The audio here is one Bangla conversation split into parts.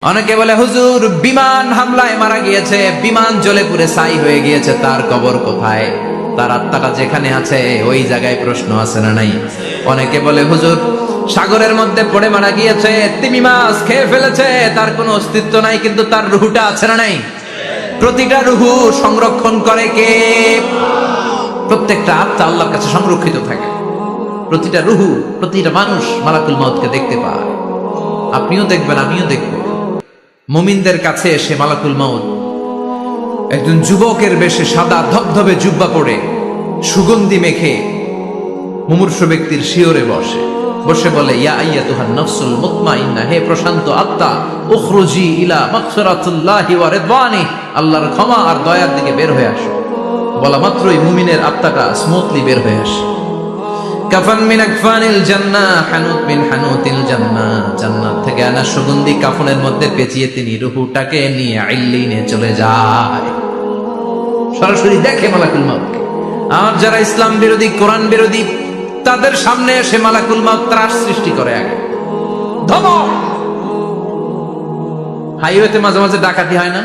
অনেকে বলে হুজুর বিমান হামলায় মারা গিয়েছে, বিমান জ্বলে পুড়ে ছাই হয়ে গিয়েছে, তার কবর কোথায়? তার আত্মাটা যেখানে আছে ওই জায়গায় প্রশ্ন আছে না নাই? অনেকে বলে হুজুর সাগরের মধ্যে পড়ে মারা গিয়েছে, তিমি মাছ খেয়ে ফেলেছে, তার কোনো অস্তিত্ব নাই, কিন্তু তার রুহুটা আছে না নাই? প্রতিটা রুহু সংরক্ষণ করে কে? প্রত্যেকটা আত্মা আল্লাহর কাছে সংরক্ষিত থাকে। প্রতিটা রুহু, প্রতিটা মানুষ মালাকুল মাউতকে দেখতে পায়। আপনিও দেখবেন, আমিও দেখব। মুমিনদের কাছে এসে মালাকুল মাউত একজন যুবকের বেশে সাদা ধবধবে জুব্বা পরে সুগন্ধি মেখে মুমূর্ষু ব্যক্তির শিয়রে বসে বলে, ইয়া আইয়াতুহান নাফসুল মুতমাইন্নাহ, হে প্রশান্ত আত্মা, উখরুজি ইলা মাগফিরাতুল্লাহি ওয়া রিদওয়ানি, আল্লাহর ক্ষমা আর দয়ার দিকে বের হয়ে আসো। বলা মাত্রই মুমিনের আত্মাটা স্মুথলি বের হয়ে আসে। কাফান মিন আকফানিল জান্নাহ, হানুত মিন হানুতিল জান্নাহ, জান্নাত থেকে আনা সুগন্ধি কাফনের মধ্যে পেঁচিয়ে তিনি রূহটাকে নিয়ে ইল্লিনে চলে যায়। সরাসরি দেখে মালাকুল মাউতকে। আর যারা ইসলাম বিরোধী, কোরআন বিরোধী, তাদের সামনে এসে মালাকুল মাউত ত্রাস সৃষ্টি করে। আগে ধমক। হাইওয়েতে মাঝে মাঝে ডাকাতি হয় না?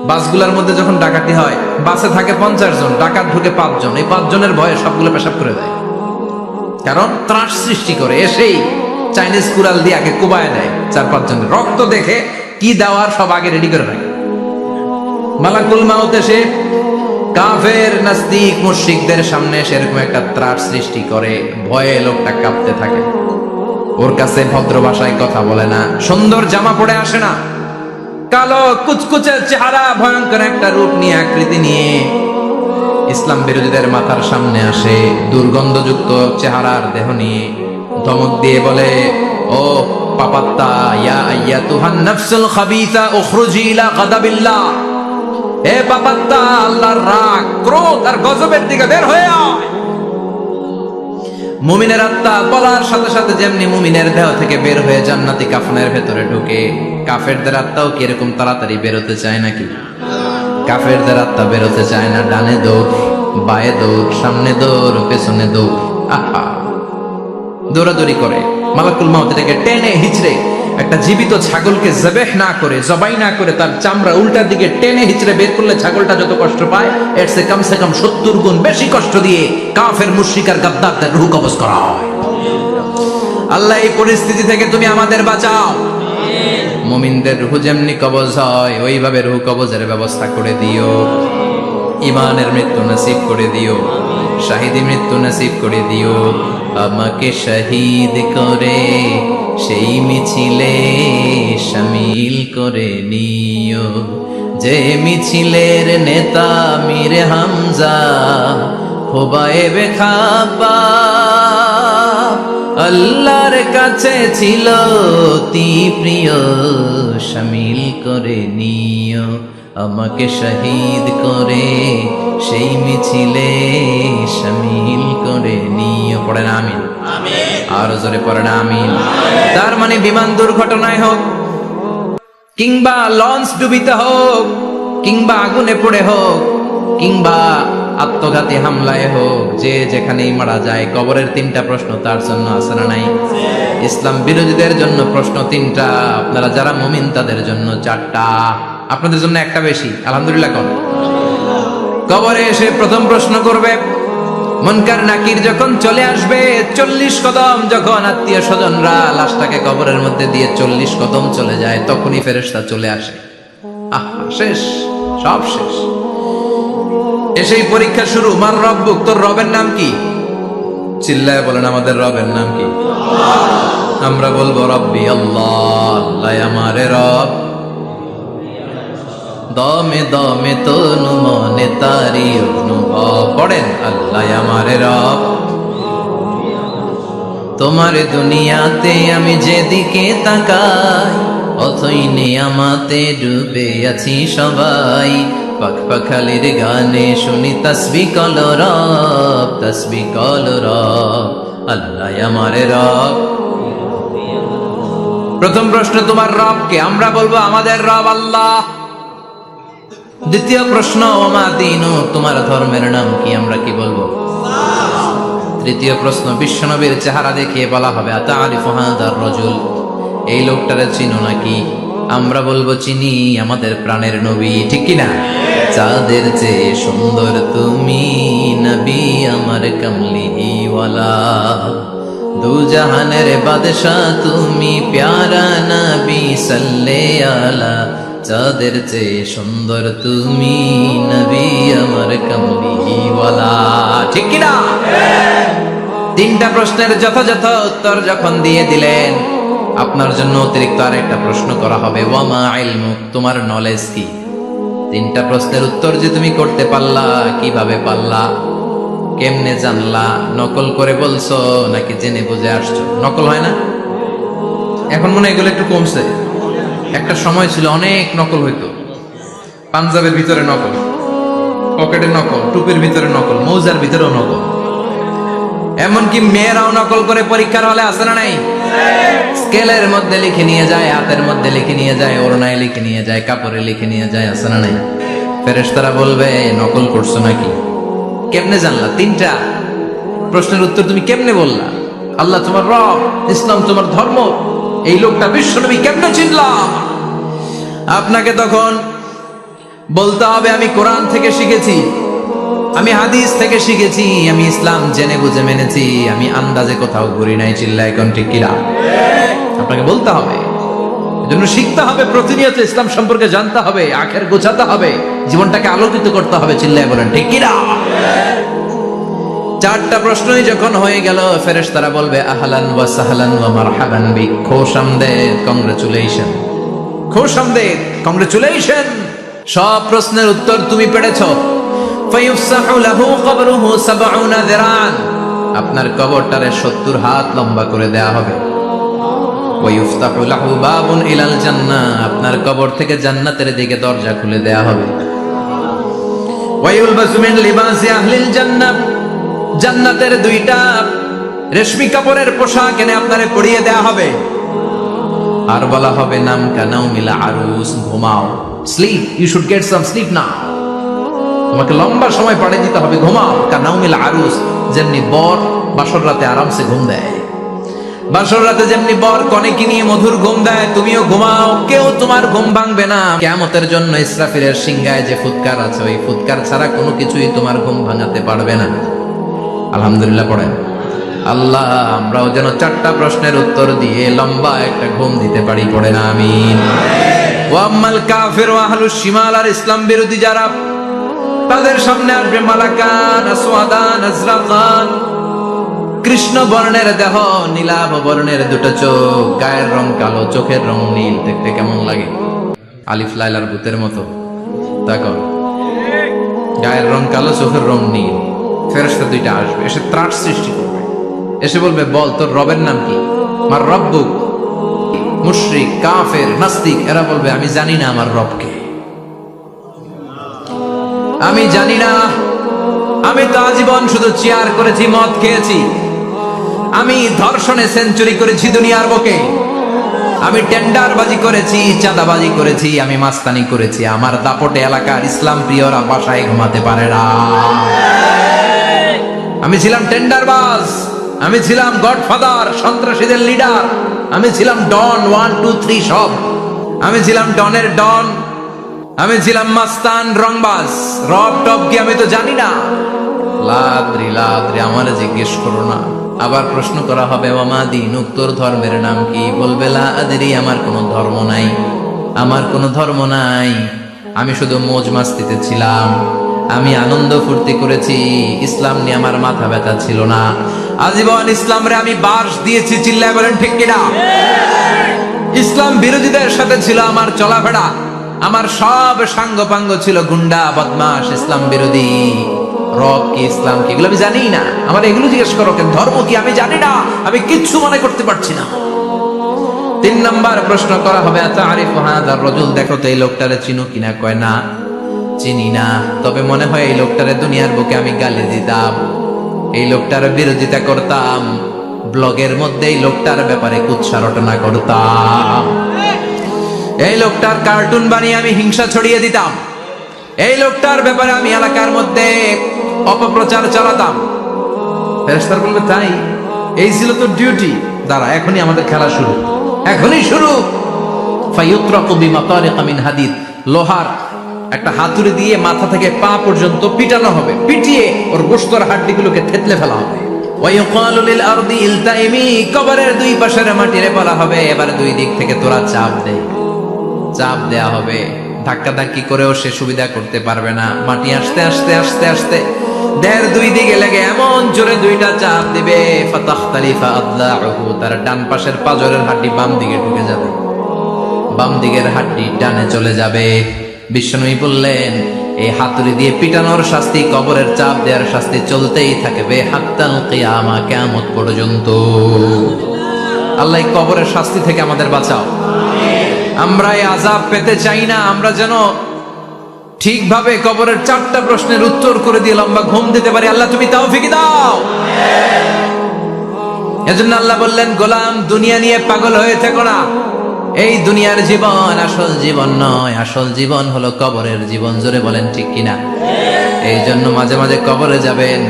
বাসগুলোর মধ্যে যখন ডাকাতি হয়, বাসে থাকে 50 জন, ডাকাত ঢুকে 5 জন, এই 5 জনের ভয়ে সবগুলো পেশাব করে দেয়। কারণ ত্রাস সৃষ্টি করে। এসেই চাইনিজ কুড়াল দিয়ে আগে কুবায় দেয় 4-5 জনের। রক্ত দেখে কি দেওয়ার সব আগে রেডি করে রাখে। মালাকুল মাউত এসে কাফের নাস্তিক মুশরিকদের সামনে সেরকম একটা ত্রাস সৃষ্টি করে, ভয়ে লোকটা কাঁপতে থাকে। ওর কাছে ভদ্র ভাষায় কথা বলে না, সুন্দর জামা পরে আসে না, কালো কুচকুচে চেহারা, ভয়ঙ্কর একটা রূপ নিয়ে, আকৃতি নিয়ে ইসলাম বিরোধীদের মাথার সামনে আসে, দুর্গন্ধযুক্ত চেহারার দেহ নিয়ে ধমক দিয়ে বলে, ও পাপাত্তা, ইয়া আইয়াতুহান নাফসুল খাবিসা উখরুজি ইলা গাদাবিল্লাহ, হে পাপাত্তা, আল্লাহর রাগ, ক্রোধ আর গজবের দিকে বের হয়ে আয়। মুমিনের আত্মা বলার সাথে সাথে যেমনি মুমিনের দেহ থেকে বের হয়ে জান্নাতি কাফনের ভেতরে ঢুকে, কাফেরদের আত্মাও কি এরকম তাড়াতাড়ি বেরোতে চায় নাকি? কাফেরদের আত্মা বেরোতে চায় না। ডানে দৌড়, বায়ে দৌড়, সামনে দৌড়, পেছনে দৌড়, আহা দৌড়াদৌড়ি করে। মালাকুল মাউত এটাকে টেনে হিচড়ে, একটা জীবিত ছাগলকে জবেহ না করে, জবাই না করে, তার চামড়া উল্টার দিকে টেনে হিচড়ে বের করলে ছাগলটা যত কষ্ট পায়, এর চেয়ে কমসে কম 70 গুণ বেশি কষ্ট দিয়ে কাফের মুশরিক আর গাদ্দারদের রূহ কবজ করা হয়। আল্লাহ এই পরিস্থিতি থেকে তুমি আমাদের বাঁচাও। মুমিনদের রূহ যেমনি কবজ হয়, ওইভাবে রূহ কবজের ব্যবস্থা করে দিও। ইমানের মৃত্যু নসিব করে দিও, শাহিদি মৃত্যু নসিব করে দিও। আমাকে শহীদ করে সেই মিছিলে শামিল করে নিও, যে মিছিলের নেতা মীর হামজা খোবায়েবে খাপা, আল্লাহর কাছে ছিল অতি প্রিয়, শামিল করে নিও। আমাকে শহীদ করে সেই মিছিলে শামিল করে নিও। পড়েন আমিন। আর জোরে পড়েন আমিন। তার মানে বিমান দুর্ঘটনায় হোক, কিংবা লঞ্চ ডুবিতে হোক, কিংবা আগুনে পড়ে হোক, কিংবা আত্মঘাতী হামলায় হোক, যে যেখানেই মারা যায়, কবরের 3টা প্রশ্ন তার জন্য আছে না নাই? ইসলাম বিরোধীদের জন্য প্রশ্ন 3টা, আপনারা যারা মুমিন তাদের জন্য 4টা। আপনাদের জন্য একটা বেশি, আলহামদুলিল্লাহ। কোন কবরে এসে প্রথম প্রশ্ন করবে, মুনকার নাকির যখন চলে আসবে, 40 কদম যখন আত্মীয় স্বজনরা লাশটাকে কবরের মধ্যে দিয়ে 40 কদম চলে যায়, তখনই ফেরেশতা চলে আসে। আহা, শেষ, সব শেষ। এসেই পরীক্ষা শুরু। মার রব্বুক, তোর রবের নাম কি? চিল্লায় বলেন, আমাদের রবের নাম কি? আমরা বলবো রব্বি আল্লাহ, আল্লাহ আমারে রব। দমে দমে তনু মনে তারি অনুভব। পড়েন, আল্লাহ আমারে রব। তোমার দুনিয়াতে আমি যেদিকে তাকাই, অথই নিয়ামাতে ডুবে আছি সবাই। পাখপাখালির গানে শুনি তাসবিহ কল রব, তাসবিহ কল রব, আল্লাহ আমারে রব। প্রথম প্রশ্ন, তোমার রব কে? আমরা বলবো আমাদের রব আল্লাহ। দ্বিতীয় প্রশ্ন, ওমা দীনু, তোমার ধর্মের নাম কি? আমরা কি বলবো? তৃতীয় প্রশ্ন, বিশ্বনবীর চেহারা দেখিয়ে বলা হবে, আতারিফু হাদার রাজুল, এই লোকটারে চিনো নাকি? আমরা বলবো চিনি আমাদের প্রাণের নবী, ঠিক কিনা? চাঁদের চেয়ে সুন্দর তুমি নবী আমার কামলিওয়ালা, দু জাহানের বাদশা তুমি প্যারা নবী সাল্লে আলা, চাঁদের চেয়ে সুন্দর তুমি নবী আমার কামলিওয়ালা, ঠিক কিনা? তিনটা প্রশ্নের যথাযথ উত্তর যখন দিয়ে দিলেন, আপনার জন্য অতিরিক্ত আর একটা প্রশ্ন করা হবে, ওয়ামা ইলমুক, তোমার নলেজ কি? তিনটা প্রশ্নের উত্তর যে তুমি করতে পারলা, কিভাবে পারলা, কেমনে জানলা? নকল করে বলছো নাকি জেনে বুঝে আসছো? নকল হয় না? এখন মনে হয় এগুলো একটু কমছে। একটা সময় ছিল অনেক নকল হইতো। পাঞ্জাবের ভিতরে নকল, পকেটে নকল, টুপির ভিতরে নকল, মৌজার ভিতরেও নকল, এমনকি মেয়েরাও নকল করে পরীক্ষার হলে আসে না নাই? স্কেলের মধ্যে লিখে নিয়ে যায়, হাতের মধ্যে লিখে নিয়ে যায়, ওড়নায় লিখে নিয়ে যায়, কাপড়ে লিখে নিয়ে যায়, আসে না নাই? ফেরেশতারা বলবে নকল করছো নাকি? কেমনে জানলা? তিনটা প্রশ্নের উত্তর তুমি কেমনে বললা? আল্লাহ তোমার রব, ইসলাম তোমার ধর্ম, এই লোকটা বিশ্বনবী, কেমনে চিনলা? আপনাকে তখন বলতে হবে আমি কোরআন থেকে শিখেছি, আমি হাদিস থেকে শিখেছি, আমি ইসলাম জেনে বুঝে মেনেছি, আমি আন্দাজে কোথাও ঘুরি নাই। চিল্লা এখন ঠিক কিনা? আপনাকে বলতে হবে, এজন্য শিখতে হবে, প্রতিনিয়ত ইসলাম সম্পর্কে জানতে হবে, আখের গোছাতে হবে, জীবনটাকে আলোকিত করতে হবে। চিল্লায় বলেন ঠিক কিনা? চারটা প্রশ্নই যখন হয়ে গেল, ফেরেশতারা বলবে আহলান ওয়া সাহলান ওয়া মারহাবান বিক, খোশামদেদ, কংগ্রেচুলেশন, খোশামদেদ, কংগ্রেচুলেশন, সব প্রশ্নের উত্তর তুমি পেরেছো। ফায়ুফসাহু লাহু কবরুহু ৭০ যিরান, আপনার কবরটারে ৭০ হাত লম্বা করে দেয়া হবে। ওয়ায়ুফতাহু লাহু বাবুন ইলাল জান্নাহ, আপনার কবর থেকে জান্নাতের দিকে দরজা খুলে দেয়া হবে। ওয়ায়ুলবাসু মিন লিবাসি আহলিল জান্নাহ, জান্নাতের দুইটা রেশমি কাপড়ের পোশাক এনে আপনারে পরিয়ে দেয়া হবে। আর বলা হবে নাম কানাউমিল আরুস, ঘুমাও, sleep, you should get some sleep now, তোমাকে লম্বা সময় পাড়ে দিতে হবে, ঘুমাও। কানাউমিল আরুস, যেমনি বর বাসর রাতে আরামসে ঘুম দেয়, বাসর রাতে যেমনি বর কনেকে নিয়ে মধুর ঘুম দেয়, তুমিও ঘুমাও, কেউ তোমার ঘুম ভাঙবে না। কিয়ামতের জন্য ইসরাফিলের সিংহায় যে ফুৎকার আছে, ওই ফুৎকার ছাড়া কোনো কিছুই তোমার ঘুম ভাঙাতে পারবে না। আলহামদুলিল্লাহ পড়েন। আল্লাহ আমরাও যেন চারটা প্রশ্নের উত্তর দিয়ে লম্বা একটা ঘুম দিতে পারি, পড়েন আমিন। ওয়াম্মাল কাফির ওয়া আহলুশ শিমাল, আর ইসলাম বিরোধী যারা, তাদের সামনে আসবে মালাকান আসওয়াদান আজরাকান, কৃষ্ণ বর্ণের দেহ, নীলাভ বর্ণের দুটো চোখ, গায়ের রং কালো, চোখের রং নীল, দেখতে কেমন লাগে? আলিফ লাইলার ভূতের মতো। দেখো, গায়ের রং কালো, চোখের রং নীল। ফেরেশতা দুইটা আসবে, এসে ত্রাস সৃষ্টি করবে, এসে বলবে বল তোর রবের নাম কি? মার রব্বুক। মুশরিক, কাফের, নাস্তিক এরা বলবে আমি জানি না আমার রবকে, আমি জানি না, আমি তো আজীবন শুধু চেয়ার করেছি, মদ খেয়েছি, আমি ধর্ষণে সেঞ্চুরি করেছি দুনিয়ার বুকে, আমি টেন্ডারবাজি করেছি, চাঁদাবাজি করেছি, আমি মাস্তানি করেছি, আমার দাপটে এলাকার ইসলাম প্রিয়রা বাসায় ঘুমাতে পারে না। আমি ছিলাম টেন্ডারবাজ, আমি ছিলাম গডফাদার, সন্ত্রাসীদের লিডার, আমি ছিলাম ডন 1 2 3 সব, আমি ছিলাম ডনের ডন, আমি ছিলাম মাস্তান, রংবাজ, রব টপ কি আমি তো জানি না। লাদ্রি লাদ্রি, আমার জিজ্ঞেস করো না। আবার প্রশ্ন করা হবে ওয়ামা দীনুক, তোর ধর্মের নাম কি? বলবে লা আদরি, আমার কোনো ধর্ম নাই, আমার কোনো ধর্ম নাই, আমি শুধু মৌজ মাস্তিতে ছিলাম, আমি আনন্দ ফুর্তি করেছি, ইসলাম নিয়ে আমার মাথা ব্যথা ছিল না, আজীবন ইসলামরে আমি বাস দিয়েছি। চিল্লায় বলেন ঠিক কিনা? ইসলাম বিরোধীদের সাথে ছিল আমার চলাফেরা, আমার সব সাঙ্গপাঙ্গ ছিল গুন্ডা, বদমাশ, ইসলাম বিরোধী। রব কি, ইসলাম কি, এগুলো আমি জানি না। আমার এগুলো জিজ্ঞেস করো, ধর্ম কি আমি জানি না, আমি কিচ্ছু মনে করতে পারছি না। 3 নাম্বার প্রশ্ন করা হবে আতারিফু হাযার রাজুল, দেখো তো এই লোকটারে চিনো কিনা? কয় না, চিনি না, তবে মনে হয় এই লোকটারে দুনিয়ার বুকে আমি গালি দিতাম, এই লোকটার বিরোধিতা করতাম, ব্লগের মধ্যে এই লোকটার ব্যাপারে কুৎসা রটনা করতাম, এই লোকটার কার্টুন বানিয়ে আমি হিংসা ছড়িয়ে দিতাম, এই লোকটার ব্যাপারে আমি এলাকার মধ্যে অপপ্রচার চালাতাম। ফেরেশতারা বলবে তাই, এই ছিল তোর ডিউটি, দাঁড়া এখনই আমাদের খেলা শুরু, এখনই শুরু। ফায়ুতরাকু বিমাতারিকা মিন হাদিদ, লোহার একটা হাতুড়ি দিয়ে মাথা থেকে পা পর্যন্ত পিটানো হবে, পিটিয়ে ওর গোশতর হাড্ডিগুলোকে থেতলে ফেলা হবে। ওয়ায়ুকালু লিল আরদি ইলতাইমি, কবরের দুই পাশের মাটিরে বলা হবে এবার দুই দিক থেকে তোরা চাপ দে। চাপ দেয়া হবে, ধাক্কা ধাক্কি করেও সে সুবিধা করতে পারবে না। মাটি আস্তে আস্তে আস্তে আস্তে দেহের দুই দিকে লেগে এমন জোরে দুইটা চাপ দিবে, ফাতাখতালিফা আদলাউহু, তার ডান পাশের পাজরের হাড্ডি বাম দিকে ঢুকে যাবে, বাম দিকের হাড্ডি ডানে চলে যাবে। বিশ্বনবী বললেন এই হাতুড়ি দিয়ে পিটানোর শাস্তি, কবরের চাপ দেওয়ার শাস্তি চলতেই থাকবে হাত্তাল কিয়ামা, কিয়ামত পর্যন্ত। আল্লাহ এই কবরের শাস্তি থেকে আমাদের বাঁচাও। আমরা এই আযাব পেতে চাই না, আমরা যেন ঠিকভাবে কবরের 4টা প্রশ্নের উত্তর করে দিয়ে লম্বা ঘুম দিতে পারি। আল্লাহ তুমি তৌফিক দাও। এজন্য আল্লাহ বললেন, গোলাম দুনিয়া নিয়ে পাগল হয়ে থেকো না। এই দুনিয়ার জীবন আসল জীবন নয়, আসল জীবন হলো কবরের জীবন। জোরে বলেন ঠিক কিনা? এই জন্য মাঝে মাঝে কবরে যাবেন,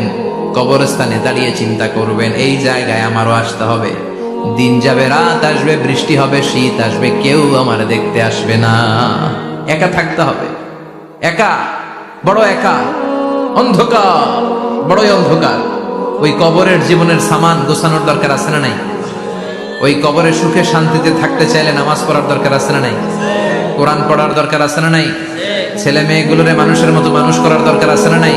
কবরস্থানে দাঁড়িয়ে চিন্তা করবেন এই জায়গায় আমারও আসতে হবে। দিন যাবে, রাত আসবে, বৃষ্টি হবে, শীত আসবে, কেউ আমার দেখতে আসবে না। একা থাকতে হবে, একা, বড় একা, অন্ধকার, বড়ই অন্ধকার। ওই কবরের জীবনের সামান গোছানোর দরকার আছে না নাই? ওই কবরে সুখে শান্তিতে থাকতে চাইলে নামাজ পড়ার দরকার আছে না নাই? কোরআন পড়ার দরকার আছে না নাই? ছেলে মেয়েগুলোরে মানুষের মতো মানুষ করার দরকার আছে না নাই?